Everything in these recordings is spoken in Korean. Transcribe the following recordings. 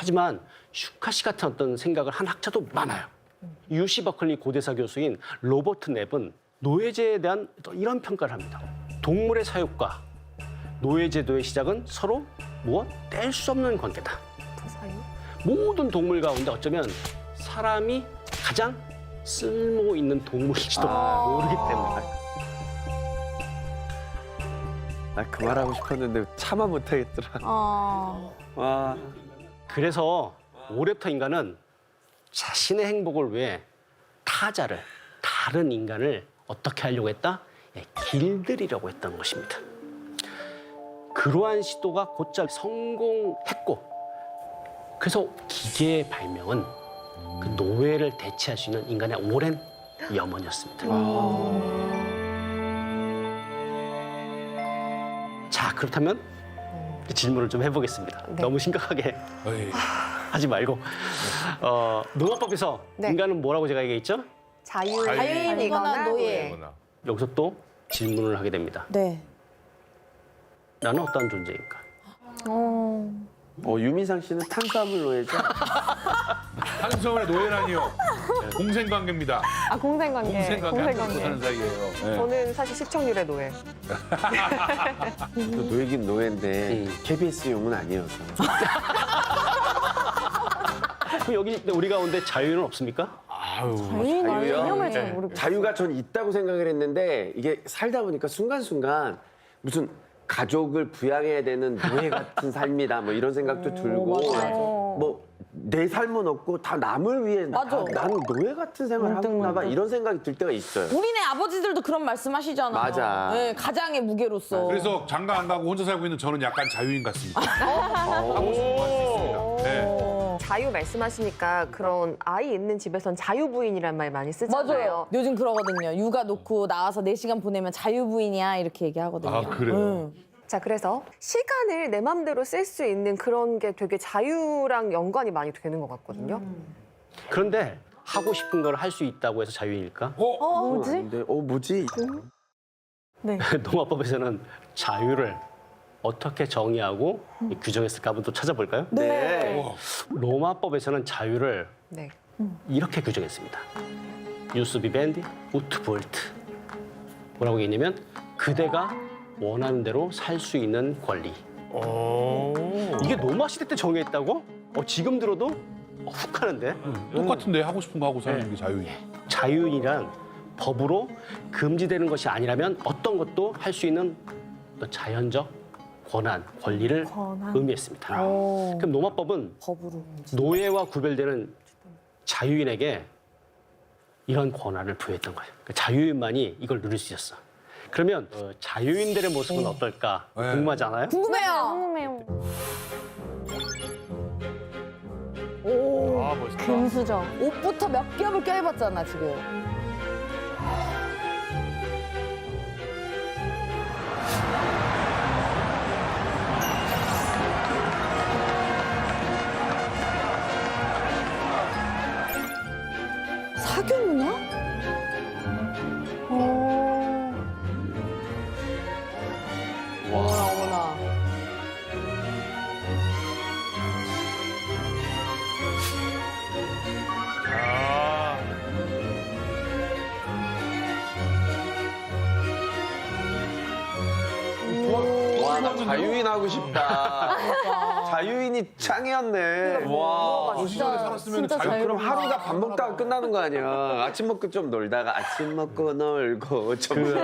하지만 슈카시 같은 어떤 생각을 한 학자도 많아요. UC 버클리 고대사 교수인 로버트 넵은 노예제에 대한 이런 평가를 합니다. 동물의 사육과 노예제도의 시작은 서로 무엇? 뗄 수 없는 관계다. 모든 동물 가운데 어쩌면 사람이 가장 쓸모 있는 동물일지도 모르기 때문에. 나 그 말하고 싶었는데 참아 못하겠더라. 와. 그래서 올해부터 인간은 자신의 행복을 위해 타자를, 다른 인간을 어떻게 하려고 했다? 예, 길들이려고 했던 것입니다. 그러한 시도가 곧잘 성공했고, 그래서 기계의 발명은 그 노예를 대체할 수 있는 인간의 오랜 염원이었습니다. 자, 그렇다면 질문을 좀 해보겠습니다. 네. 너무 심각하게 어이. 하지 말고. 농업법에서 네. 인간은 뭐라고 제가 얘기했죠? 자유인이거나 노예. 여기서 또 질문을 하게 됩니다. 네. 나는 어떠한 존재인가? 유민상 씨는 탄수화물 노예죠? 한성의 노예라니요. 공생관계입니다. 아, 공생관계. 공생관계 안 하는 사이예요. 네. 저는 사실 시청률의 노예. 또 노예긴 노예인데 KBS용은 아니어서. 그럼 여기 우리 가운데 자유는 없습니까? 자유요? 개념을 잘 모르겠어요. 자유가 전 있다고 생각을 했는데 이게 살다 보니까 순간순간 무슨 가족을 부양해야 되는 노예 같은 삶이다 뭐 이런 생각도 들고 뭐 내 삶은 없고 다 남을 위해 맞아. 나는 노예 같은 생활을 하고 있나 봐 이런 생각이 들 때가 있어요. 우리네 아버지들도 그런 말씀하시잖아요. 맞아. 네, 가장의 무게로서. 그래서 장가 안 가고 혼자 살고 있는 저는 약간 자유인 같습니다. 하고 싶은 거 할 수 있습니다. 네. 자유 말씀하시니까 그런 아이 있는 집에선 자유부인이란 말 많이 쓰잖아요. 맞아요. 요즘 그러거든요. 육아 놓고 나와서 4시간 보내면 자유부인이야 이렇게 얘기하거든요. 아, 그래요? 자, 그래서 시간을 내 맘대로 쓸 수 있는 그런 게 되게 자유랑 연관이 많이 되는 것 같거든요. 그런데 하고 싶은 걸 할 수 있다고 해서 자유일까? 뭐지? 근데 뭐지? 농업법에서는 자유를 어떻게 정의하고 규정했을까 한번 또 찾아볼까요? 네. 로마법에서는 자유를 네. 이렇게 규정했습니다. 유스 비벤디 우트 볼트. 뭐라고 얘기했냐면 그대가 원하는 대로 살 수 있는 권리. 이게 로마 시대 때 정의했다고? 지금 들어도 훅 하는데? 똑같은데 하고 싶은 거 하고 사는 게 자유인. 자유인이란 법으로 금지되는 것이 아니라면 어떤 것도 할 수 있는 어떤 자연적 권한, 권리를 의미했습니다. 그럼 로마법은 법으로. 노예와 구별되는 자유인에게 이런 권한을 부여했던 거예요. 그러니까 자유인만이 이걸 누릴 수 있었어. 그러면 자유인들의 모습은 어떨까 네. 궁금하지 않아요? 궁금해요. 아, 멋있다. 금수저. 옷부터 몇 겹을 껴입었잖아 지금. 사교 문화? 어머나 어머나. 와, 나 자유인 하고 싶다. 자유인이 짱이었네. 와. 그 시절에 살았으면 진짜 자유. 그럼 하루가 밥 먹다가 끝나는 거 아니야. 아침 먹고 좀 놀다가 아침 먹고 놀고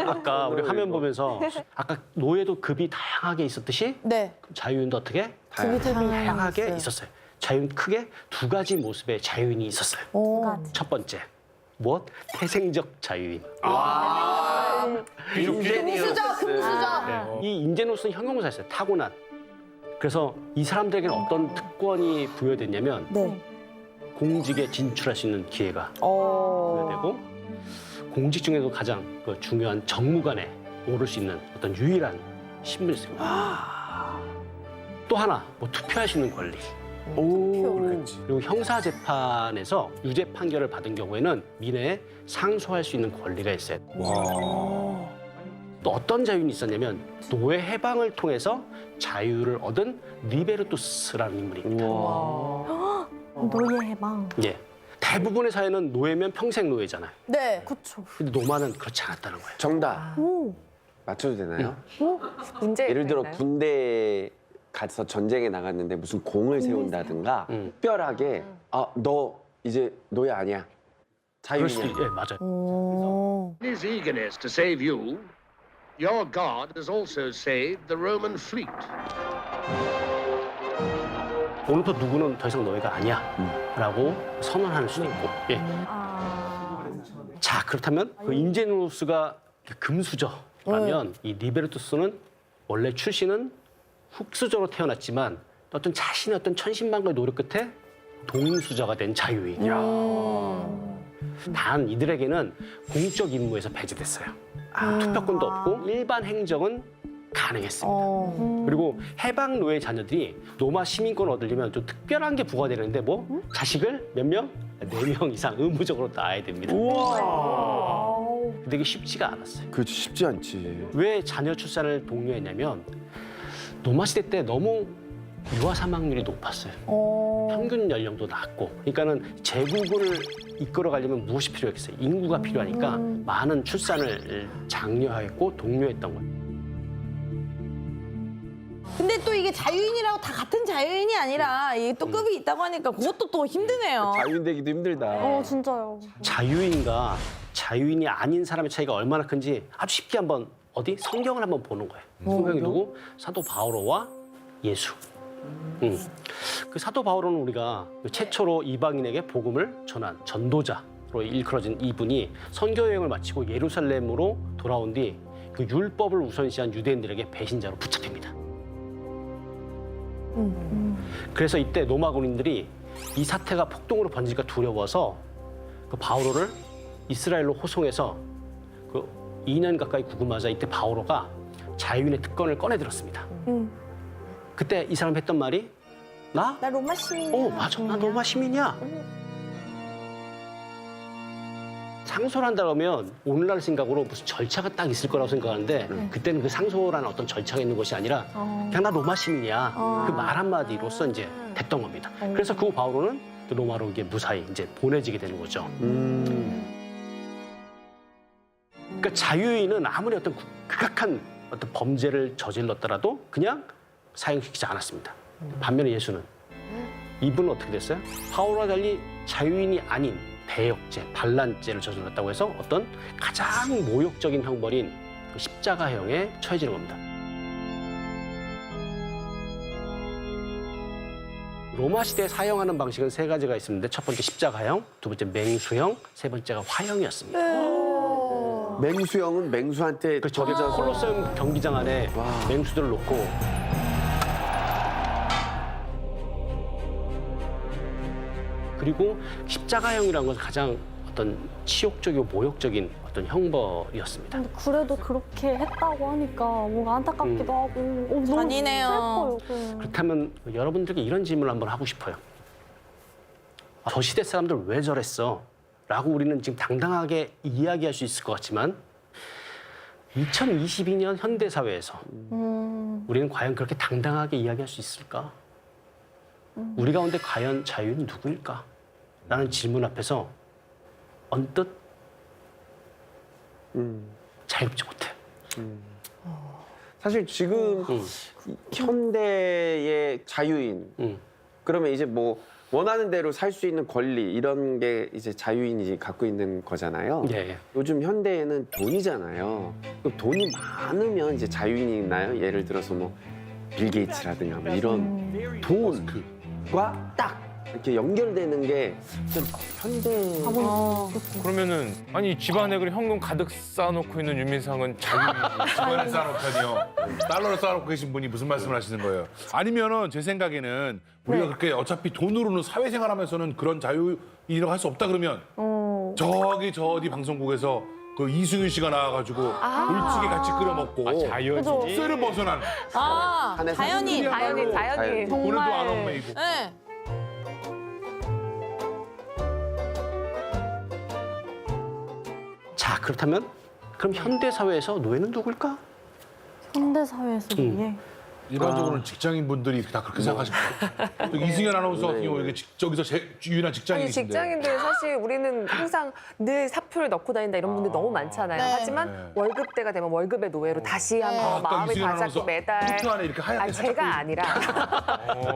아까 우리 화면 보면서 아까 노예도 급이 다양하게 있었듯이 네. 자유인도 어떻게? 급이 다양하게 있었어요. 자유인 크게 두 가지 모습의 자유인이 있었어요. 첫 번째, 무엇? 태생적 자유인. 금수저, 금수저. 이 인제노스는 형용사였어요. 타고난. 그래서 이 사람들에게는 어떤 특권이 부여됐냐면 네. 공직에 진출할 수 있는 기회가 어. 부여되고 공직 중에도 가장 그 중요한 정무관에 오를 수 있는 어떤 유일한 신분이었어요. 또 하나, 뭐 투표할 수 있는 권리. 그렇겠지. 그리고 형사 재판에서 유죄 판결을 받은 경우에는 민회에 상소할 수 있는 권리가 있어요. 또 어떤 자유인이 있었냐면 노예 해방을 통해서 자유를 얻은 리베르투스라는 인물입니다. 노예 해방. 예. 대부분의 사회는 노예면 평생 노예잖아요. 네, 그렇죠. 근데 노마는 그렇지 않았다는 거예요. 정답. 맞춰도 되나요? 문제 예를 들어 있나요? 군대 가서 전쟁에 나갔는데 무슨 공을 세운다든가 특별하게 너 이제 노예 아니야. 그럴 수도 자유인이야. 예, 맞아요. his eagerness to save you, your God has also saved the Roman fleet. 오늘부터 누구는 더 이상 너희가 아니야 라고 선언하는 수도 있고. 예. 자, 그렇다면 그 인제누스가 금수저라면 이 리베르투스는 원래 출신은 흙수저로 태어났지만 어떤 자신의 어떤 천신만고의 노력 끝에 동수저가 된 자유인이야. 단 이들에게는 공적 임무에서 배제됐어요. 투표권도 없고 일반 행정은 가능했습니다. 그리고 해방 노예 자녀들이 로마 시민권을 얻으려면 좀 특별한 게 부과되는데 뭐 자식을 몇 명? 4명 이상 의무적으로 낳아야 됩니다. 근데 이게 쉽지가 않았어요. 그렇지 쉽지 않지. 왜 자녀 출산을 독려했냐면 로마 시대 때 너무 유아 사망률이 높았어요. 평균 연령도 낮고. 그러니까는 제국을 이끌어가려면 무엇이 필요했겠어요? 인구가 필요하니까 많은 출산을 장려했고 독려했던 거예요. 근데 또 이게 자유인이라고 다 같은 자유인이 아니라 이게 또 급이 있다고 하니까 그것도 또 힘드네요. 자유인 되기도 힘들다. 진짜요. 자유인과 자유인이 아닌 사람의 차이가 얼마나 큰지 아주 쉽게 한번 어디 성경을 한번 보는 거예요. 성경이 누구? 사도 바오로와 예수. 그 사도 바오로는 우리가 최초로 이방인에게 복음을 전한 전도자로 일컬어진 이분이 선교 여행을 마치고 예루살렘으로 돌아온 뒤 그 율법을 우선시한 유대인들에게 배신자로 붙잡힙니다. 그래서 이때 로마 군인들이 이 사태가 폭동으로 번질까 두려워서 그 바오로를 이스라엘로 호송해서 그 2년 가까이 구금하자 이때 바오로가 자유인의 특권을 꺼내 들었습니다. 그때 이 사람이 했던 말이 나? 나 로마 시민이야. 맞아. 나 로마 시민이야. 상소를 한다 그러면 오늘날 생각으로 무슨 절차가 딱 있을 거라고 생각하는데 그때는 그 상소라는 어떤 절차가 있는 것이 아니라 그냥 나 로마 시민이야. 그 말 한마디로써 이제 됐던 겁니다. 그래서 그 바오로는 로마로 이게 무사히 이제 보내지게 되는 거죠. 그러니까 자유인은 아무리 어떤 극악한 어떤 범죄를 저질렀더라도 그냥 사형시키지 않았습니다. 반면에 예수는 이분은 어떻게 됐어요? 바오로와 달리 자유인이 아닌 배역죄, 반란죄를 저질렀다고 해서 어떤 가장 모욕적인 형벌인 그 십자가형에 처해지는 겁니다. 로마 시대에 사형하는 방식은 3가지가 있었는데 첫 번째 십자가형, 두 번째 맹수형, 세 번째가 화형이었습니다. 맹수형은 맹수한테 그 저기 콜로세움 경기장 안에 맹수들을 놓고 그리고 십자가형이라는 것은 가장 어떤 치욕적이고 모욕적인 어떤 형벌이었습니다. 근데 그래도 그렇게 했다고 하니까 뭔가 안타깝기도 하고 너무 잔인해요. 슬퍼요. 그렇다면 여러분들께 이런 질문을 한번 하고 싶어요. 저 시대 사람들 왜 저랬어? 라고 우리는 지금 당당하게 이야기할 수 있을 것 같지만 2022년 현대사회에서 우리는 과연 그렇게 당당하게 이야기할 수 있을까? 우리 가운데 과연 자유는 누구일까? 라는 질문 앞에서 언뜻 자유롭지 못해. 사실 지금 현대의 자유인 그러면 이제 뭐 원하는 대로 살 수 있는 권리 이런 게 이제 자유인이 갖고 있는 거잖아요. 예. 요즘 현대에는 돈이잖아요. 그럼 돈이 많으면 이제 자유인이 있나요? 예를 들어서 뭐 빌 게이츠라든가 뭐 이런 돈과 딱 이렇게 연결되는 게 좀 현대. 그러면은 아니 집안에 그래 현금 가득 쌓아놓고 있는 유민상은 자유인이지. 집안에 쌓아놓다니요. 달러를 쌓아놓고 계신 분이 무슨 말씀을 하시는 거예요? 아니면은 제 생각에는 우리가 그렇게 어차피 돈으로는 사회생활하면서는 그런 자유인이라고 할 수 없다 그러면 저기 저 어디 방송국에서 그 이승윤 씨가 나와가지고 물찌개 같이 끓여 먹고 자연인이. 쇠를 벗어난 자연인. 자연인. 오늘도 안 얽매이고. 네. 자, 그렇다면 그럼 현대 사회에서 노예는 누굴까? 현대 사회에서 노예. 일반적으로는 직장인 분들이 다 그렇게 생각하실 거예요. 또 이승현 아나운서 같은 경우 이게 저기서 유일한 아니 직장인이신데. 직장인들 사실 우리는 항상 늘 사표를 넣고 다닌다 이런 분들 너무 많잖아요. 네. 하지만 네. 월급 때가 되면 월급의 노예로 다시 한번 아까 마음이 이승현 다잡고 아나운서 매달. 루트 안에 이렇게 하얗게 아니 살짝 제가 아니라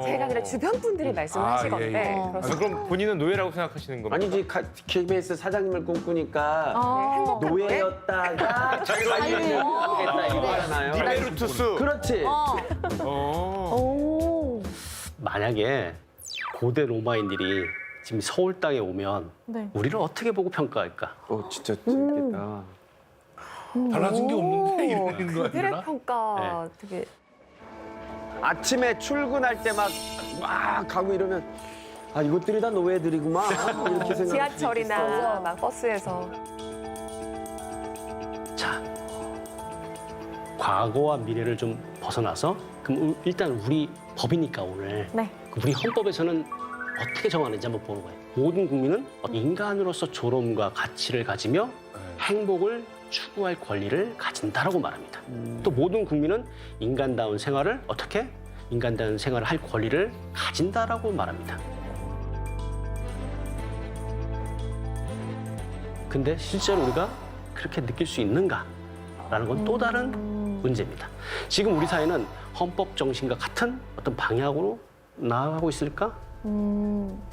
제가 아니라 주변 분들이 말씀을 아, 하시건데 예, 예. 아, 그렇습니다. 그럼 본인은 노예라고 생각하시는 겁니까? 아니지 KBS 사장님을 꿈꾸니까 네, 행복한 노예? 노예였다가 자유를 꿈꾸겠다 이거잖아요. 리베르투스. 그렇지. 오. 만약에 고대 로마인들이 지금 서울 땅에 오면 네. 우리를 어떻게 보고 평가할까? 진짜 재밌겠다. 달라진 게 없는데 이러는 거 그들의 아니나? 평가 되게 아침에 출근할 때 막 가고 이러면 이것들이 다 노예들이구만 이렇게 생각. 지하철이나 막 버스에서 자, 과거와 미래를 좀 벗어나서 그럼 일단 우리 법이니까 오늘 네. 우리 헌법에서는 어떻게 정하는지 한번 보는 거예요. 모든 국민은 인간으로서 존엄과 가치를 가지며 행복을 추구할 권리를 가진다라고 말합니다. 또 모든 국민은 인간다운 생활을 어떻게 인간다운 생활을 할 권리를 가진다라고 말합니다. 근데 실제로 우리가 그렇게 느낄 수 있는가라는 건 또 다른 문제입니다. 지금 우리 사회는 헌법 정신과 같은 어떤 방향으로 나아가고 있을까?